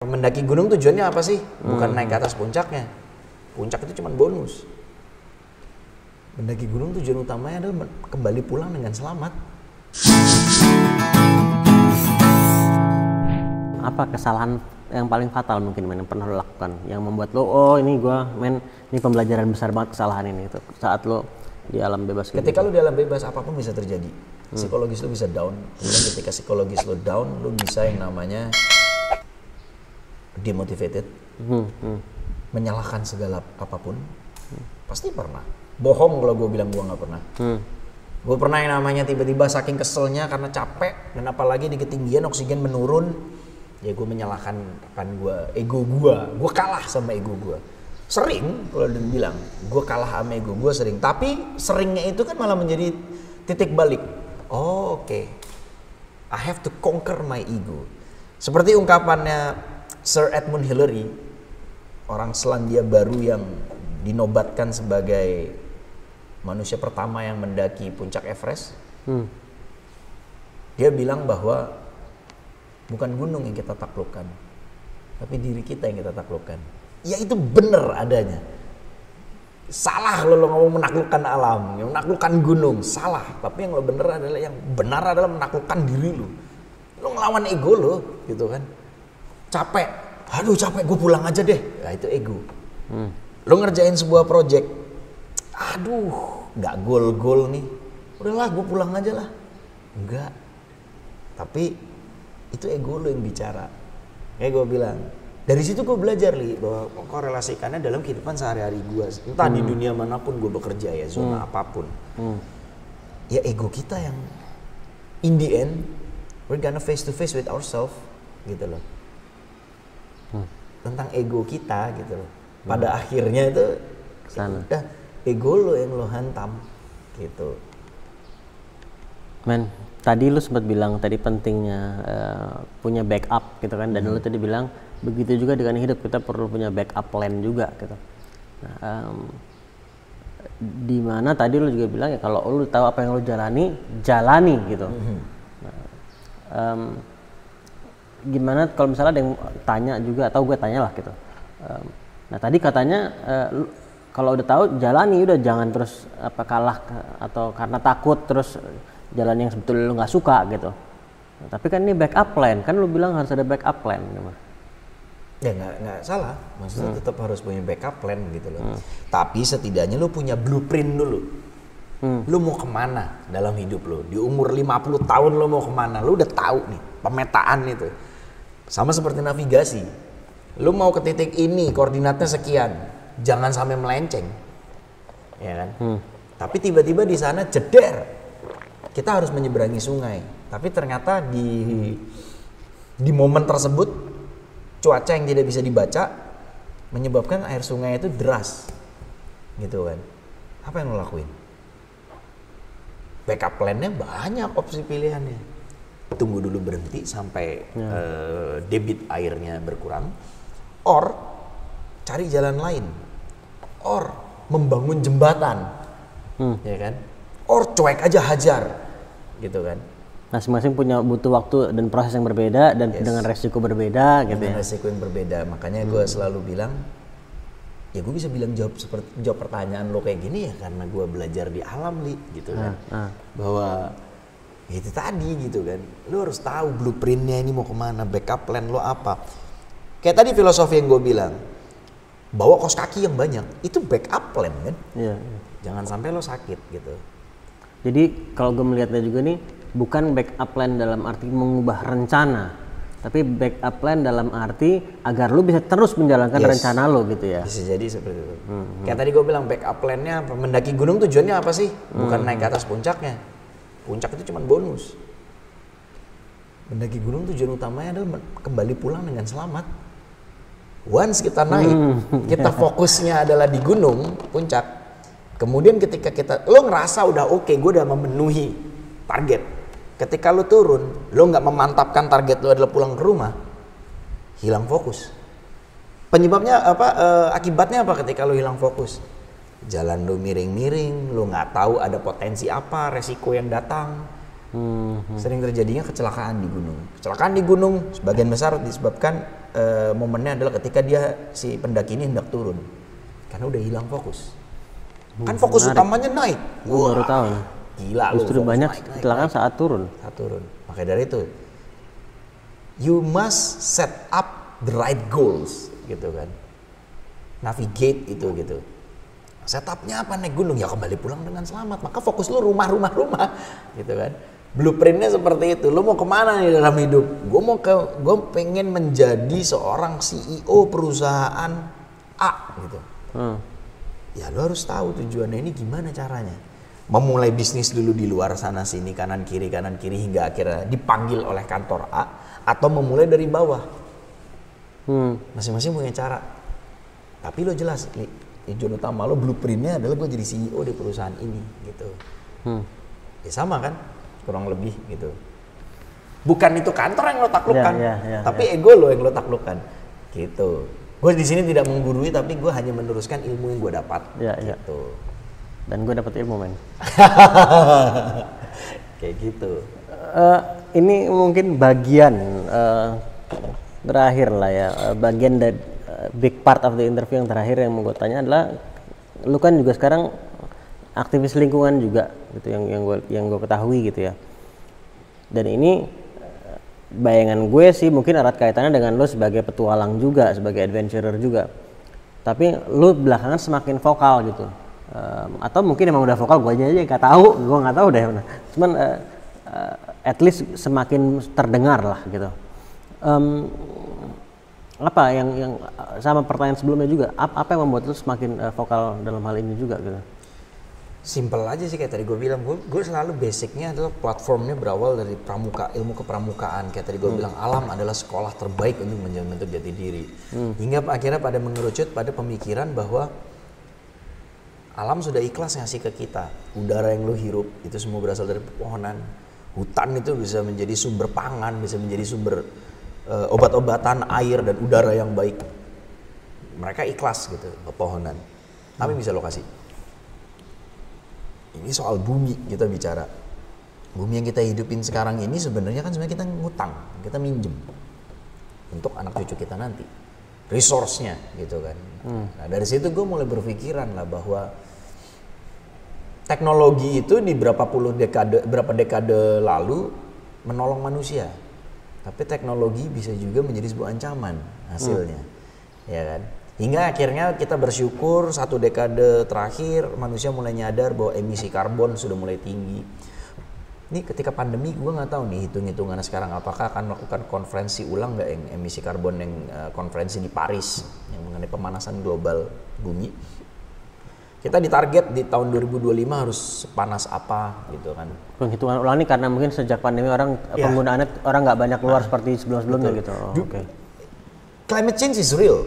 Mendaki gunung tujuannya apa sih? Bukan naik ke atas puncaknya. Puncak itu cuma bonus. Mendaki gunung tujuan utamanya adalah kembali pulang dengan selamat. Apa kesalahan yang paling fatal mungkin yang pernah lo lakukan? Yang membuat lo, ini pembelajaran besar banget kesalahan ini. Itu saat lo di alam bebas. Ketika lo di alam bebas, apapun bisa terjadi. Psikologis lo bisa down. Kemudian ketika psikologis lo down, lo bisa yang namanya demotivated, menyalahkan segala apapun. Pasti pernah. Bohong kalau gue bilang gue nggak pernah. Gue pernah yang namanya tiba-tiba saking keselnya karena capek dan apalagi di ketinggian oksigen menurun, ya gue menyalahkan ego gue kalah sama ego gue. Sering kalau dibilang gue kalah sama ego gue sering, tapi seringnya itu kan malah menjadi titik balik. Oh, oke. I have to conquer my ego. Seperti ungkapannya Sir Edmund Hillary, orang Selandia Baru yang dinobatkan sebagai manusia pertama yang mendaki puncak Everest. Dia bilang bahwa bukan gunung yang kita taklukkan, tapi diri kita yang kita taklukkan. Ya itu benar adanya. Salah lo ngomong menaklukkan alam, yang menaklukkan gunung, salah. Tapi yang lo benar adalah menaklukkan diri lo. Lo ngelawan ego lo, gitu kan. Capek, aduh capek, gue pulang aja deh. Nah itu ego. Lo ngerjain sebuah project, aduh gak goal-goal nih, udahlah gue pulang aja lah. Enggak, tapi itu ego lo yang bicara. Kayak gue bilang, dari situ gue belajar bahwa korelasikannya dalam kehidupan sehari-hari gue. Entah di dunia manapun gue bekerja ya, zona apapun. Ya ego kita yang in the end, we're gonna face to face with ourselves gitu loh. Tentang ego kita gitu loh. Pada akhirnya itu udah ego lo yang lo hantam gitu. Men, tadi lu sempat bilang tadi pentingnya punya backup gitu kan, dan lu tadi bilang begitu juga dengan hidup kita perlu punya backup plan juga gitu. Nah, di mana tadi lu juga bilang ya kalau lu tahu apa yang lu jalani gitu. Gimana kalau misalnya ada yang tanya juga atau gue tanya lah gitu. Nah tadi katanya kalau udah tahu jalani, udah jangan terus kalah atau karena takut terus jalan yang sebetulnya lu nggak suka gitu. Nah, tapi kan ini backup plan, kan lu bilang harus ada backup plan gitu. Ya nggak salah, maksudnya tetap harus punya backup plan gitu loh. Tapi setidaknya lu punya blueprint dulu. Lu mau kemana dalam hidup lu? Di umur 50 tahun lu mau kemana? Lu udah tahu nih pemetaan itu. Sama seperti navigasi. Lu mau ke titik ini, koordinatnya sekian. Jangan sampai melenceng. Ya kan? Tapi tiba-tiba di sana jeder. Kita harus menyeberangi sungai. Tapi ternyata di momen tersebut cuaca yang tidak bisa dibaca menyebabkan air sungai itu deras. Gitu kan. Apa yang lo lakuin? Backup plan-nya banyak opsi pilihannya. Tunggu dulu berhenti sampai debit airnya berkurang, or cari jalan lain, or membangun jembatan, ya kan, or cuek aja hajar, gitu kan. Masing-masing butuh waktu dan proses yang berbeda dan dengan resiko berbeda gitu ya. Dengan resiko yang berbeda, makanya gue selalu bilang, ya gue bisa bilang jawab pertanyaan lo kayak gini ya karena gue belajar di alam gitu kan, bahwa itu tadi gitu kan, lo harus tahu blueprintnya ini mau kemana, backup plan lo apa. Kayak tadi filosofi yang gue bilang, bawa kaos kaki yang banyak, itu backup plan kan. Jangan sampai lo sakit gitu. Jadi kalau gue melihatnya juga nih, bukan backup plan dalam arti mengubah rencana, tapi backup plan dalam arti agar lu bisa terus menjalankan rencana lo gitu ya. Bisa jadi seperti itu. Kayak tadi gue bilang backup plan-nya mendaki gunung tujuannya apa sih? Bukan naik ke atas puncaknya. Puncak itu cuma bonus. Mendaki gunung tujuan utamanya adalah kembali pulang dengan selamat. Once kita naik, kita fokusnya adalah di gunung, puncak. Kemudian ketika lo ngerasa udah oke, gue udah memenuhi target. Ketika lo turun, lo nggak memantapkan target lo adalah pulang ke rumah, hilang fokus. Penyebabnya apa? Akibatnya apa ketika lo hilang fokus? Jalan lo miring-miring, lo nggak tahu ada potensi apa, resiko yang datang. Sering terjadinya kecelakaan di gunung. Kecelakaan di gunung sebagian besar disebabkan momennya adalah ketika si pendaki ini hendak turun, karena udah hilang fokus. Kan fokus menarik. utamanya naik. Gue baru tahu. Gila lu. Justru fokus banyak naik. kecelakaan saat turun. Saat turun. Makanya dari itu, you must set up the right goals, gitu kan. Navigate itu gitu. Setupnya apa naik gunung? Ya kembali pulang dengan selamat. Maka fokus lu rumah, gitu kan. Blueprintnya seperti itu. Lu mau kemana nih dalam hidup? Gue pengen menjadi seorang CEO perusahaan A gitu. Ya lu harus tahu tujuannya ini gimana caranya. Memulai bisnis dulu di luar sana sini kanan kiri hingga akhirnya dipanggil oleh kantor A, atau memulai dari bawah. Masing-masing punya cara. Tapi lo jelas, tujuan utama lo, blueprintnya adalah gue jadi CEO di perusahaan ini gitu. Ya sama kan, kurang lebih gitu. Bukan itu kantor yang lo taklukkan, tapi ego lo yang lo taklukkan gitu. Gue di sini tidak menggurui, tapi gue hanya meneruskan ilmu yang gue dapat gitu. Dan gue dapat ilmu, men. Kayak gitu. Ini mungkin bagian terakhir lah ya, bagian dari big part of the interview yang terakhir yang mau gue tanya adalah, lu kan juga sekarang aktivis lingkungan juga gitu, yang gue ketahui gitu ya. Dan ini bayangan gue sih mungkin erat kaitannya dengan lu sebagai petualang juga, sebagai adventurer juga. Tapi lu belakangan semakin vokal gitu. Atau mungkin emang udah vokal, gue aja nggak tahu, gue nggak tahu deh. Cuman at least semakin terdengar lah gitu. Apa yang sama pertanyaan sebelumnya juga, apa yang membuat lu semakin vokal dalam hal ini juga gitu? Simple aja sih, kayak tadi gue bilang, gue selalu basicnya adalah platformnya berawal dari ilmu kepramukaan. Kayak tadi gue bilang, alam adalah sekolah terbaik untuk membentuk jati diri. Hingga akhirnya pada mengerucut pada pemikiran bahwa alam sudah ikhlas ngasih ke kita. Udara yang lu hirup itu semua berasal dari pepohonan. Hutan itu bisa menjadi sumber pangan, bisa menjadi sumber obat-obatan, air dan udara yang baik. Mereka ikhlas gitu, pepohonan. Apa yang bisa lo kasih? Ini soal bumi kita bicara. Bumi yang kita hidupin sekarang ini sebenarnya kita ngutang, kita minjem untuk anak cucu kita nanti. Resource-nya gitu kan. Nah dari situ gue mulai berpikiran lah bahwa teknologi itu di berapa dekade lalu menolong manusia. Tapi teknologi bisa juga menjadi sebuah ancaman hasilnya. Ya kan? Hingga akhirnya kita bersyukur 1 dekade terakhir manusia mulai nyadar bahwa emisi karbon sudah mulai tinggi. Ini ketika pandemi gue nggak tahu nih hitung-hitungannya sekarang apakah akan melakukan konferensi ulang nggak yang emisi karbon yang konferensi di Paris yang mengenai pemanasan global bumi. Kita ditarget di tahun 2025 harus sepanas apa gitu kan. Penghitungan ulang ini karena mungkin sejak pandemi penggunaannya orang nggak banyak keluar seperti sebelum-sebelumnya gitu. Okay. Climate change is real.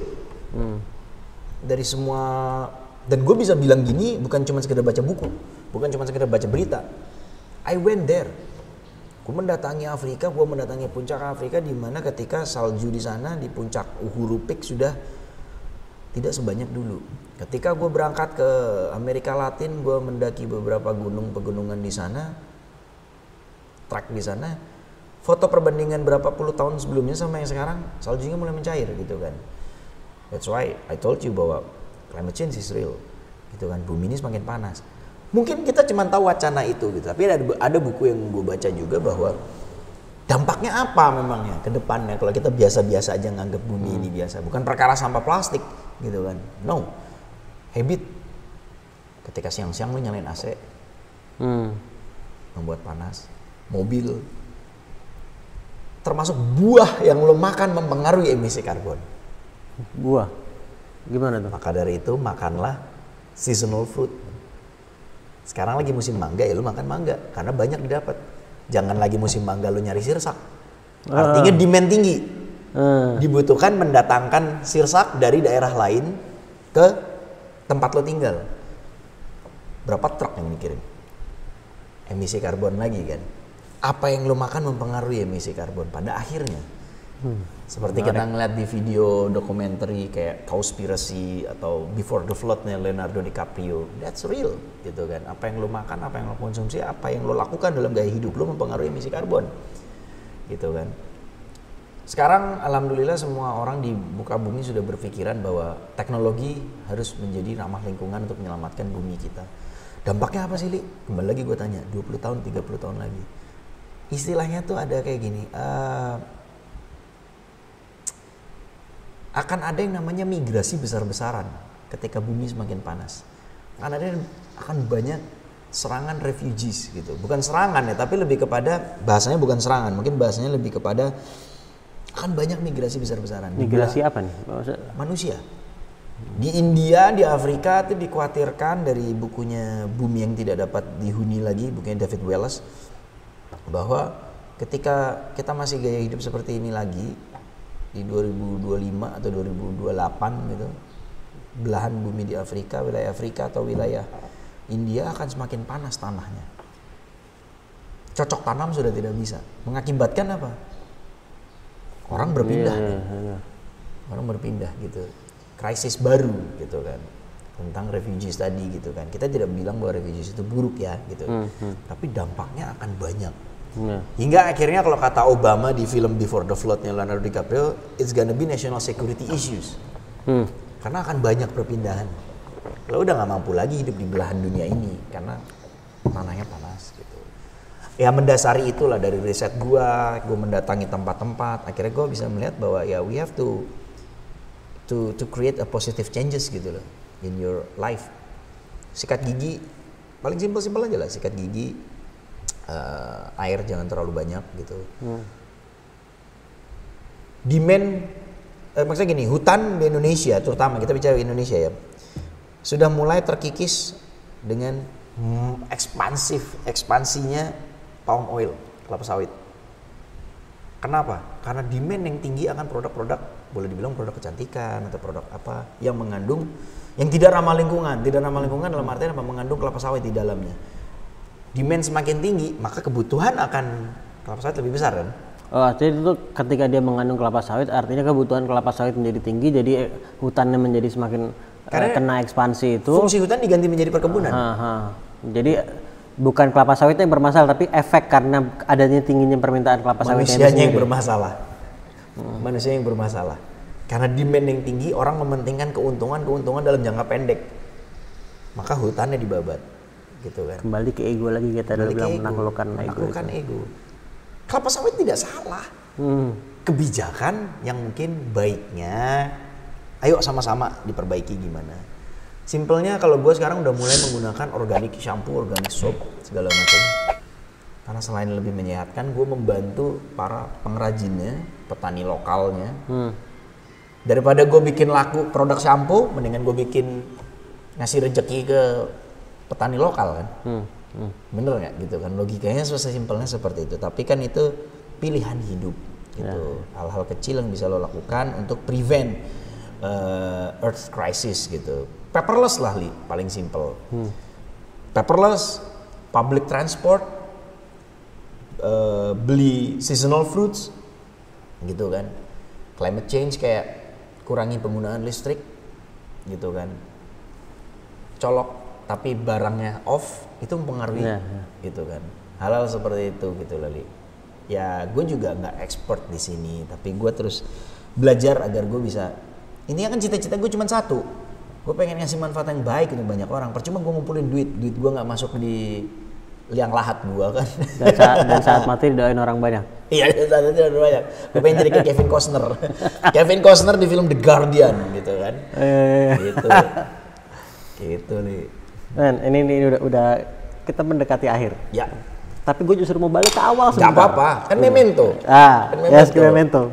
Dari semua, dan gue bisa bilang gini bukan cuma sekedar baca buku, bukan cuma sekedar baca berita. I went there. Gue mendatangi Afrika, gue mendatangi puncak Afrika di mana ketika salju di sana di puncak Uhuru Peak sudah tidak sebanyak dulu. Ketika gue berangkat ke Amerika Latin, gue mendaki beberapa pegunungan di sana, trek di sana. Foto perbandingan berapa puluh tahun sebelumnya sama yang sekarang, saljunya mulai mencair gitu kan. That's why I told you bahwa climate change is real, gitu kan. Bumi ini semakin panas. Mungkin kita cuma tahu wacana itu, gitu. Tapi ada buku yang gue baca juga bahwa dampaknya apa memangnya ke depannya kalau kita biasa-biasa aja nganggap bumi ini biasa. Bukan perkara sampah plastik, gitu kan. No, habit. Ketika siang-siang lu nyalain AC, membuat panas. Mobil, termasuk buah yang lo makan mempengaruhi emisi karbon. Buah, gimana tuh? Maka dari itu makanlah seasonal fruit. Sekarang lagi musim mangga, ya lu makan mangga karena banyak didapat. Jangan lagi musim mangga lu nyari sirsak. Artinya demand tinggi. Dibutuhkan mendatangkan sirsak dari daerah lain ke tempat lo tinggal. Berapa truk yang dikirim? Emisi karbon lagi kan. Apa yang lo makan mempengaruhi emisi karbon pada akhirnya. Seperti kita ngeliat di video dokumenter kayak Cowspiracy atau Before the Flood-nya Leonardo DiCaprio, that's real gitu kan. Apa yang lo makan, apa yang lo konsumsi, apa yang lo lakukan dalam gaya hidup lo mempengaruhi emisi karbon gitu kan. Sekarang alhamdulillah semua orang di muka bumi sudah berpikiran bahwa teknologi harus menjadi ramah lingkungan untuk menyelamatkan bumi kita. Dampaknya apa sih, Li? Kembali lagi gue tanya, 20 tahun, 30 tahun lagi. Istilahnya tuh ada kayak gini, akan ada yang namanya migrasi besar-besaran ketika bumi semakin panas. Akan banyak serangan refugees gitu. Bukan serangan ya, tapi lebih kepada, bahasanya bukan serangan, mungkin bahasanya lebih kepada akan banyak migrasi besar-besaran. Migrasi apa nih? Manusia. Di India, di Afrika itu dikhawatirkan dari bukunya Bumi yang Tidak Dapat Dihuni Lagi, bukunya David Wallace, bahwa ketika kita masih gaya hidup seperti ini lagi di 2025 atau 2028 gitu, belahan bumi di Afrika, wilayah Afrika atau wilayah India akan semakin panas tanahnya. Cocok tanam sudah tidak bisa. Mengakibatkan apa? Orang berpindah. Orang berpindah gitu. Krisis baru gitu kan. Tentang refugees tadi gitu kan. Kita tidak bilang bahwa refugees itu buruk ya gitu. Tapi dampaknya akan banyak. Hingga akhirnya kalau kata Obama di film Before the Flood-nya Leonardo DiCaprio, it's gonna be national security issues. Karena akan banyak perpindahan. Lo udah nggak mampu lagi hidup di belahan dunia ini karena tanahnya panas gitu. Ya mendasari itulah dari riset gue mendatangi tempat-tempat, akhirnya gue bisa melihat bahwa ya we have to create a positive changes gitu loh in your life. Sikat gigi, paling simpel aja lah, sikat gigi, air jangan terlalu banyak gitu. Demand, maksudnya gini, hutan di Indonesia, terutama kita bicara Indonesia ya, sudah mulai terkikis dengan ekspansinya palm oil, kelapa sawit. Kenapa? Karena demand yang tinggi akan produk-produk, boleh dibilang produk kecantikan atau produk apa yang mengandung, yang tidak ramah lingkungan. Tidak ramah lingkungan dalam artian apa? Mengandung kelapa sawit di dalamnya. Demand semakin tinggi, maka kebutuhan akan kelapa sawit lebih besar kan? Oh, artinya itu ketika dia mengandung kelapa sawit, artinya kebutuhan kelapa sawit menjadi tinggi, jadi hutannya menjadi semakin kena ekspansi itu. Fungsi hutan diganti menjadi perkebunan. Jadi bukan kelapa sawitnya yang bermasalah, tapi efek karena adanya tingginya permintaan kelapa sawit manusianya yang bermasalah. Manusia yang bermasalah. Karena demand yang tinggi, orang mementingkan keuntungan dalam jangka pendek. Maka hutannya dibabat. Gitu kan. Kembali ke ego lagi, kita udah bilang menaklukkan ego. Kelapa sawit tidak salah. Kebijakan yang mungkin baiknya ayo sama-sama diperbaiki gimana. Simpelnya kalau gue sekarang udah mulai menggunakan organic shampoo, organic soap, segala macam. Karena selain lebih menyehatkan, gue membantu para pengrajinnya, petani lokalnya. Daripada gue bikin laku produk shampoo, mendingan gue bikin ngasih rejeki ke petani lokal kan. Bener nggak gitu kan? Logikanya sesimpelnya seperti itu. Tapi kan itu pilihan hidup gitu. Hal-hal kecil yang bisa lo lakukan untuk prevent earth crisis gitu. Paperless lah Li, paling simple. Paperless, public transport, beli seasonal fruits gitu kan. Climate change kayak kurangi penggunaan listrik gitu kan. Colok tapi barangnya off, itu mempengaruhi gitu kan. Hal-hal seperti itu gitu Li. Ya gue juga nggak expert di sini, tapi gue terus belajar agar gue bisa. Ini kan cita-cita gue cuma satu. Gue pengen ngasih manfaat yang baik untuk banyak orang. Percuma gue ngumpulin duit gue nggak masuk di liang lahat gue kan. Dan saat mati didoain orang banyak. Iya, saat mati didoain orang banyak. Gue pengen jadi kayak Kevin Costner. Kevin Costner di film The Guardian gitu kan. Gitu. Gitu nih. Men, ini udah kita mendekati akhir. Ya. Tapi gue justru mau balik ke awal sebentar. Gak apa-apa, kan memento. Memento.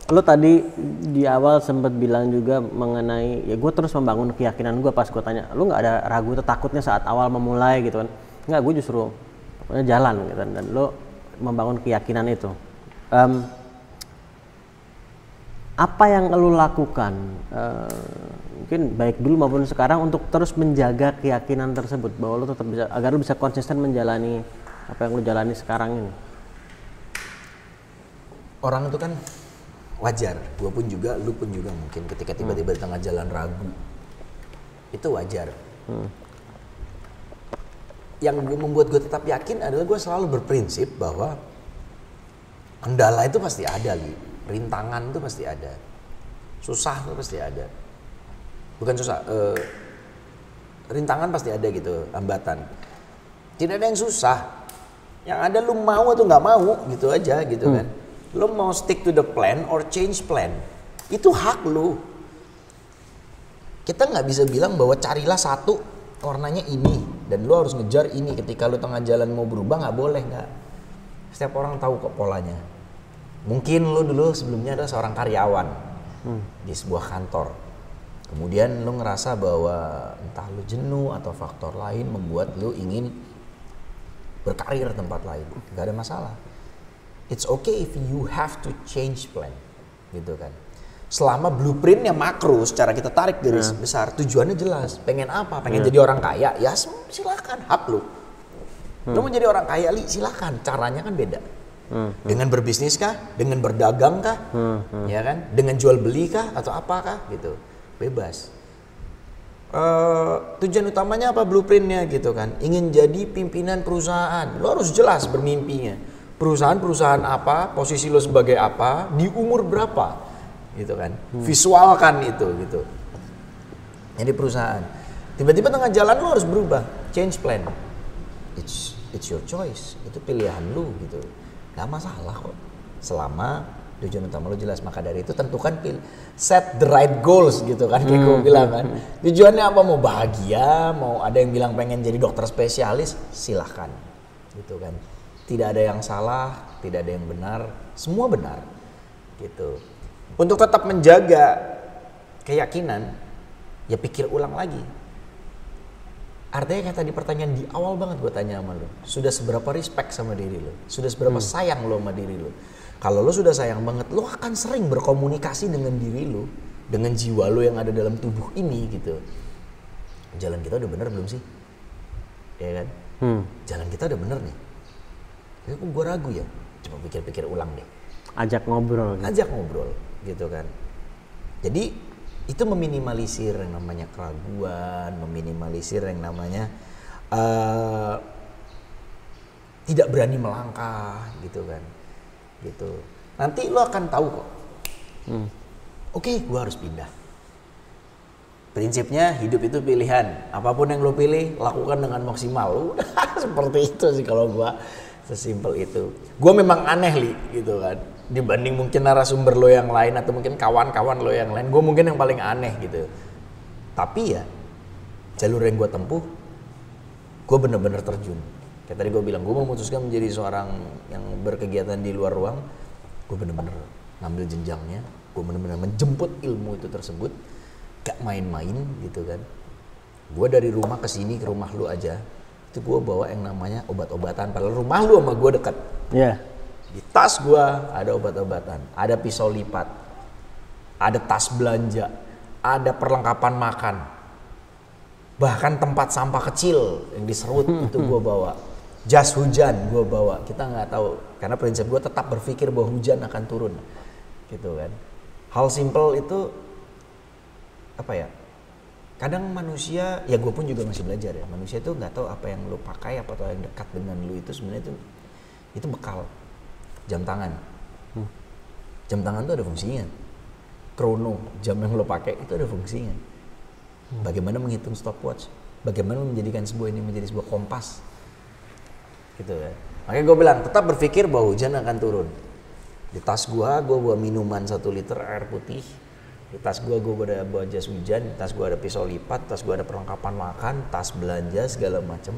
Lo tadi di awal sempat bilang juga mengenai, ya gue terus membangun keyakinan gue pas gue tanya, lo nggak ada ragu atau takutnya saat awal memulai gitu kan? Nggak, gue justru jalan gitu kan, dan lo membangun keyakinan itu. Apa yang lo lakukan, mungkin baik dulu maupun sekarang untuk terus menjaga keyakinan tersebut bahwa lo tetap bisa, agar lo bisa konsisten menjalani apa yang lo jalani sekarang ini? Orang itu kan wajar, gue pun juga, lu pun juga mungkin ketika tiba-tiba di tengah jalan ragu, itu wajar. Yang membuat gue tetap yakin adalah gue selalu berprinsip bahwa Kendala itu pasti ada, Li. Rintangan itu pasti ada. Susah itu pasti ada. Bukan susah, rintangan pasti ada gitu, hambatan. Tidak ada yang susah. Yang ada lu mau atau nggak mau gitu aja gitu kan. Lu mau stick to the plan or change plan. Itu hak lu. Kita nggak bisa bilang bahwa carilah satu warnanya ini dan lu harus ngejar ini. Ketika lu tengah jalan mau berubah nggak boleh, nggak. Setiap orang tahu kok polanya. Mungkin lu dulu sebelumnya adalah seorang karyawan di sebuah kantor. Kemudian lu ngerasa bahwa entah lu jenuh atau faktor lain membuat lu ingin berkarir tempat lain. Gak ada masalah. It's okay if you have to change plan. Gitu kan. Selama blueprintnya makro, secara kita tarik garis besar, tujuannya jelas. Pengen apa? Pengen jadi orang kaya? Ya silakan, hak lu. Lu mau jadi orang kaya, Li, silakan. Caranya kan beda. Dengan berbisnis kah? Dengan berdagang kah? Ya kan? Dengan jual beli kah? Atau apakah? Gitu. Bebas. Tujuan utamanya apa, blueprintnya gitu kan? Ingin jadi pimpinan perusahaan. Lo harus jelas bermimpinya. Perusahaan apa? Posisi lo sebagai apa? Di umur berapa? Gitu kan? Visualkan itu gitu. Jadi perusahaan. Tiba-tiba tengah jalan lo harus berubah. Change plan. It's your choice. Itu pilihan lu gitu. Gak masalah kok. Selama tujuan utama lu jelas. Maka dari itu tentukan set the right goals gitu kan. Kayak gue bilang kan. Tujuannya apa? Mau bahagia, mau ada yang bilang pengen jadi dokter spesialis, silahkan. Gitu kan. Tidak ada yang salah, tidak ada yang benar. Semua benar. Gitu. Untuk tetap menjaga keyakinan, ya pikir ulang lagi. Artinya kayak tadi pertanyaan di awal banget gue tanya sama lo. Sudah seberapa respect sama diri lo? Sudah seberapa sayang lo sama diri lo? Kalau lo sudah sayang banget, lo akan sering berkomunikasi dengan diri lo. Dengan jiwa lo yang ada dalam tubuh ini gitu. Jalan kita udah bener belum sih? Ya kan? Jalan kita udah bener nih. Tapi kok gue ragu ya? Coba pikir-pikir ulang deh. Ajak ngobrol. Gitu. Ajak ngobrol gitu kan. Jadi itu meminimalisir yang namanya keraguan, meminimalisir yang namanya tidak berani melangkah gitu kan, gitu. Nanti lo akan tahu kok. Oke, gue harus pindah. Prinsipnya hidup itu pilihan. Apapun yang lo pilih, lakukan dengan maksimal. Udah seperti itu sih kalau gue, sesimpel itu. Gue memang aneh Li, gitu kan. Dibanding mungkin narasumber lo yang lain atau mungkin kawan-kawan lo yang lain, gue mungkin yang paling aneh gitu. Tapi ya jalur yang gue tempuh, gue bener-bener terjun. Kayak tadi gue bilang, gue memutuskan menjadi seorang yang berkegiatan di luar ruang. Gue bener-bener ngambil jenjangnya, gue bener-bener menjemput ilmu itu tersebut, gak main-main gitu kan. Gue dari rumah ke sini, ke rumah lu aja, itu gue bawa yang namanya obat-obatan. Padahal rumah lu sama gue dekat. Iya. Di tas gua ada obat-obatan, ada pisau lipat, ada tas belanja, ada perlengkapan makan. Bahkan tempat sampah kecil yang diserut itu gua bawa. Jas hujan gua bawa. Kita nggak tahu karena prinsip gua tetap berpikir bahwa hujan akan turun. Gitu kan. Hal simple itu apa ya? Kadang manusia, ya gue pun juga masih belajar ya. Manusia itu nggak tahu apa yang lu pakai, apa yang dekat dengan lu itu sebenarnya itu bekal. Jam tangan. Jam tangan itu ada fungsinya. Chrono, jam yang lo pakai itu ada fungsinya. Bagaimana menghitung stopwatch? Bagaimana menjadikan sebuah ini menjadi sebuah kompas? Gitu ya. Makanya gue bilang, tetap berpikir bahwa hujan akan turun. Di tas gue bawa minuman 1 liter air putih. Di tas gue bawa jas hujan. Di tas gue ada pisau lipat. Di tas gue ada perlengkapan makan, tas belanja segala macam.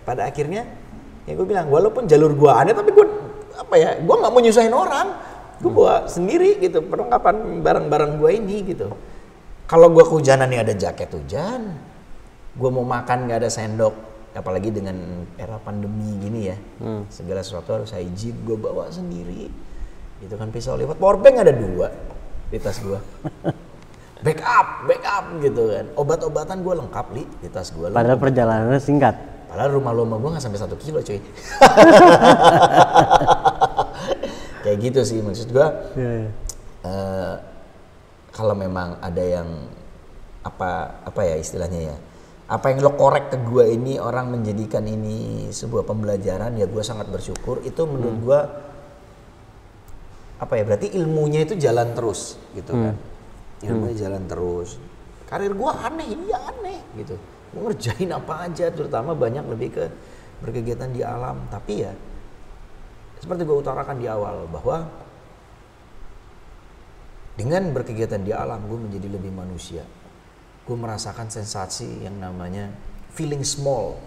Pada akhirnya ya gue bilang, walaupun jalur gue aneh, tapi gue nggak mau nyusahin orang. Gue bawa sendiri gitu perlengkapan barang-barang gue ini gitu. Kalau gue kehujanan nih ada jaket hujan, gue mau makan nggak ada sendok, apalagi dengan era pandemi gini ya, segala sesuatu harus hygiene, gue bawa sendiri. Gitu kan, pisau lipat, powerbank ada 2 di tas gue. backup gitu kan. Obat-obatan gue lengkap di tas gue. Padahal perjalanannya singkat. Padahal rumah lo sama gue gak sampai 1 kilo cuy. Kayak gitu sih maksud gue. Kalau memang ada yang apa ya istilahnya ya, apa yang lo korek ke gue ini orang menjadikan ini sebuah pembelajaran, ya gue sangat bersyukur. Itu menurut gue apa ya, berarti ilmunya itu jalan terus gitu kan. Ilmunya jalan terus. Karir gue aneh, iya aneh gitu. Gue ngerjain apa aja, terutama banyak lebih ke berkegiatan di alam. Tapi ya seperti gue utarakan di awal bahwa dengan berkegiatan di alam gue menjadi lebih manusia. Gue merasakan sensasi yang namanya feeling small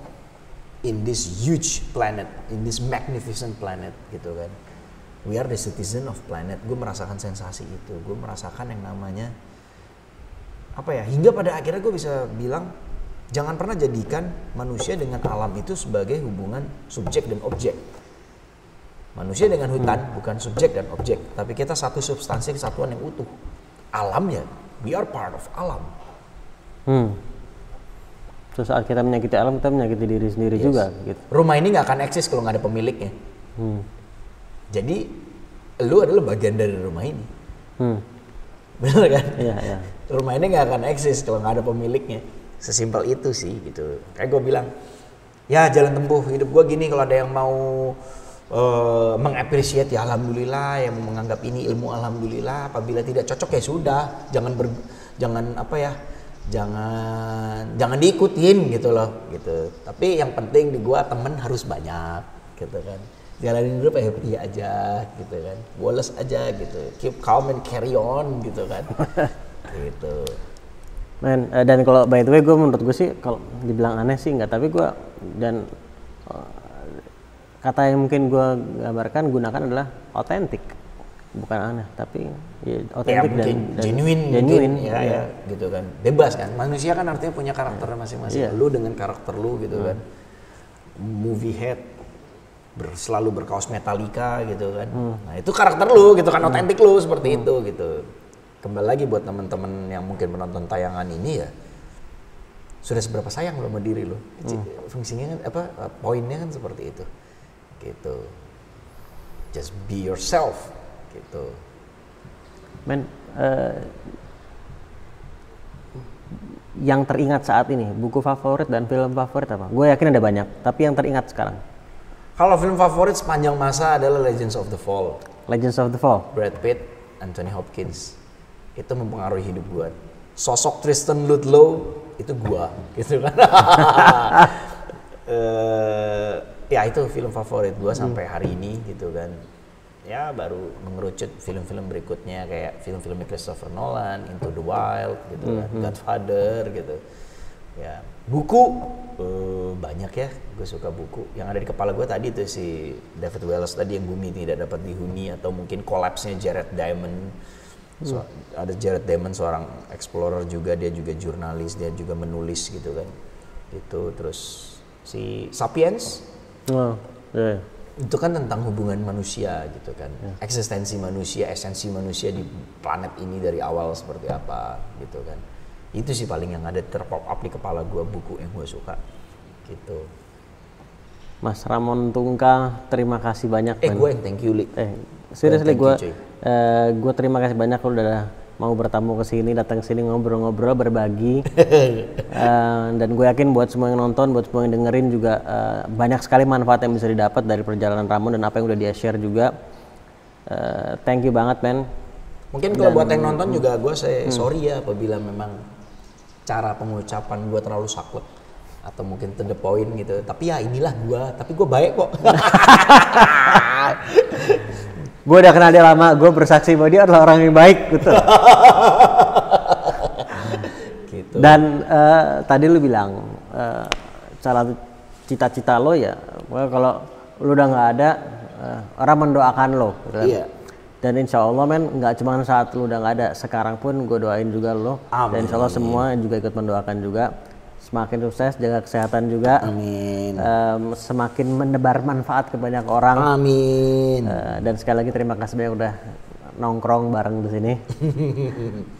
in this huge planet, in this magnificent planet gitu kan. We are the citizen of planet. Gue merasakan sensasi itu. Gue merasakan yang namanya apa ya, hingga pada akhirnya gue bisa bilang jangan pernah jadikan manusia dengan alam itu sebagai hubungan subjek dan objek. Manusia dengan hutan bukan subjek dan objek, tapi kita satu substansi kesatuan yang utuh. Alamnya, we are part of alam. Terus saat kita menyakiti alam, kita menyakiti diri sendiri juga gitu. Rumah ini nggak akan eksis kalau nggak ada pemiliknya. Jadi lu adalah bagian dari rumah ini. Bener kan? Iya. Rumah ini nggak akan eksis kalau nggak ada pemiliknya. Sesimpel itu sih gitu. Kayak gue bilang, ya jalan tempuh hidup gue gini, kalau ada yang mau mengapresiasi ya alhamdulillah, yang menganggap ini ilmu alhamdulillah, apabila tidak cocok ya sudah, jangan diikutin gitu loh gitu. Tapi yang penting di gua temen harus banyak gitu kan, jalanin hidup happy aja gitu kan, boles aja gitu, keep calm and carry on gitu kan. Gitu. Men, dan kalau by the way menurut gue sih kalau dibilang aneh sih enggak, tapi gue dan kata yang mungkin gue gambarkan gunakan adalah otentik, bukan aneh tapi ya otentik ya, dan genuine ya gitu kan, bebas kan. Manusia kan artinya punya karakter masing-masing. Lu dengan karakter lu gitu kan, movie head selalu berkaos Metallica gitu kan. Nah itu karakter lu gitu kan, otentik lu seperti itu gitu. Kembali lagi buat teman-teman yang mungkin menonton tayangan ini ya, sudah seberapa sayang lo sama diri lo. Fungsinya kan poinnya kan seperti itu gitu. Just be yourself gitu. Men, yang teringat saat ini, buku favorit dan film favorit apa? Gue yakin ada banyak, tapi yang teringat sekarang. Kalau film favorit sepanjang masa adalah Legends of the Fall. Legends of the Fall. Brad Pitt, Anthony Hopkins. Itu mempengaruhi hidup gue. Sosok Tristan Ludlow itu gue, gitu kan. Ya itu film favorit gue sampai hari ini gitu kan. Ya baru mengerucut film-film berikutnya kayak film-film Christopher Nolan, Into the Wild gitu kan, Godfather gitu. Ya buku banyak ya, gue suka buku. Yang ada di kepala gue tadi tuh si David Wallace tadi, yang Bumi Tidak Dapat Dihuni, atau mungkin Collapse-nya Jared Diamond. Ada Jared Diamond, seorang explorer juga, dia juga jurnalis, dia juga menulis gitu kan. Itu terus si Sapiens. Itu kan tentang hubungan manusia gitu kan, eksistensi manusia, esensi manusia di planet ini dari awal seperti apa gitu kan. Itu sih paling yang ada terpop up di kepala gue, buku yang gue suka gitu. Mas Ramon Tungka, terima kasih banyak. Gue yang thank you, Li. Seriously gue terima kasih banyak lu udah mau bertamu ke sini, datang ke sini ngobrol-ngobrol, berbagi. Dan gue yakin buat semua yang nonton, buat semua yang dengerin juga banyak sekali manfaat yang bisa didapat dari perjalanan Ramon dan apa yang udah dia share juga. Thank you banget, men. Mungkin kalau buat yang nonton juga gue sorry ya apabila memang cara pengucapan gue terlalu saklek atau mungkin to the point gitu. Tapi ya inilah gue, tapi gue baik kok. Gue udah kenal dia lama, gue bersaksi bahwa dia adalah orang yang baik gitu. Gitu. Dan tadi lu bilang salah cita-cita lo ya, kalau lu udah nggak ada, orang mendoakan lo. Gitu kan? Iya. Dan insya Allah men, nggak cuma saat lu udah nggak ada, sekarang pun gue doain juga lo. Amin. Dan insya Allah semua juga ikut mendoakan juga. Semakin sukses, jaga kesehatan juga. Amin. Semakin menebar manfaat ke banyak orang. Amin. Dan sekali lagi terima kasih banyak udah nongkrong bareng di sini.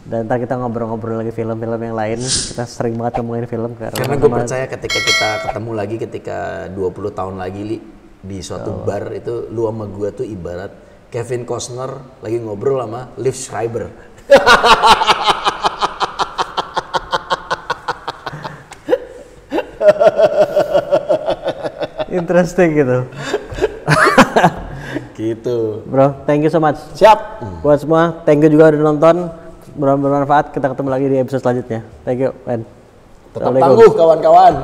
Dan ntar kita ngobrol-ngobrol lagi film-film yang lain. Kita sering banget ngomongin film. Karena gue percaya ketika kita ketemu lagi, ketika 20 tahun lagi, Li, di suatu bar itu, lu sama gue tuh ibarat Kevin Costner lagi ngobrol sama Liv Schreiber. Interesting gitu. Gitu. Bro, thank you so much. Siap. Buat semua, thank you juga udah nonton. Bermanfaat. Kita ketemu lagi di episode selanjutnya. Thank you, man. Tetap tangguh kawan-kawan.